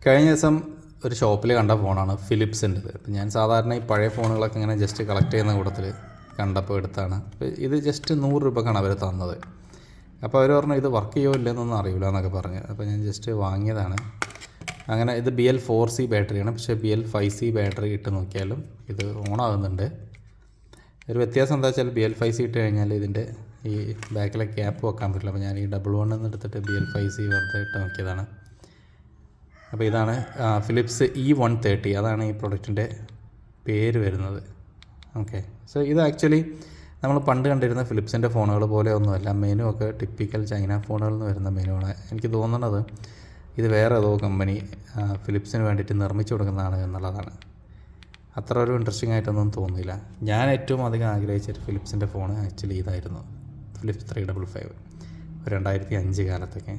കഴിഞ്ഞ ദിവസം ഒരു ഷോപ്പിൽ കണ്ട ഫോണാണ് ഫിലിപ്സിൻ്റെത്. അപ്പം ഞാൻ സാധാരണ ഈ പഴയ ഫോണുകളൊക്കെ ഇങ്ങനെ ജസ്റ്റ് കളക്ട് ചെയ്യുന്ന കൂട്ടത്തിൽ കണ്ടപ്പോൾ എടുത്താണ്. ഇത് ജസ്റ്റ് 100 രൂപക്കാണ് അവർ തന്നത്. അപ്പോൾ അവർ പറഞ്ഞു ഇത് വർക്ക് ചെയ്യുമോ ഇല്ലെന്നൊന്നും അറിയില്ല എന്നൊക്കെ പറഞ്ഞ്. അപ്പോൾ ഞാൻ ജസ്റ്റ് വാങ്ങിയതാണ്. അങ്ങനെ ഇത് BL4C ബാറ്ററിയാണ്. പക്ഷേ BL5C ബാറ്ററി ഇട്ട് നോക്കിയാലും ഇത് ഓണാകുന്നുണ്ട്. ഒരു വ്യത്യാസം എന്താ വെച്ചാൽ BL5C ഇട്ട് കഴിഞ്ഞാൽ ഇതിൻ്റെ ഈ ബാക്കിലെ ക്യാപ്പ് വെക്കാൻ പറ്റില്ല. അപ്പോൾ ഞാൻ ഈ 11 എടുത്തിട്ട് BL5C വെറുതെ ഇട്ട് നോക്കിയതാണ്. അപ്പോൾ ഇതാണ് ഫിലിപ്സ് E130, അതാണ് ഈ പ്രൊഡക്റ്റിൻ്റെ പേര് വരുന്നത്. ഓക്കെ, സോ ഇത് ആക്ച്വലി നമ്മൾ പണ്ട് കണ്ടിരുന്ന ഫിലിപ്സിൻ്റെ ഫോണുകൾ പോലെ ഒന്നുമല്ല. മെനു ഒക്കെ ടിപ്പിക്കൽ ചൈന ഫോണുകളിൽ നിന്ന് വരുന്ന മെനുവാണ്. എനിക്ക് തോന്നുന്നത് ഇത് വേറെ ഏതോ കമ്പനി ഫിലിപ്സിന് വേണ്ടിയിട്ട് നിർമ്മിച്ചു കൊടുക്കുന്നതാണ് എന്നുള്ളതാണ്. അത്ര ഒരു ഇൻട്രസ്റ്റിംഗ് ആയിട്ടൊന്നും തോന്നിയില്ല. ഞാൻ ഏറ്റവും അധികം ആഗ്രഹിച്ചൊരു ഫിലിപ്സിൻ്റെ ഫോൺ ആക്ച്വലി ഇതായിരുന്നു, ഫിലിപ്സ് 355 2005 കാലത്തൊക്കെ.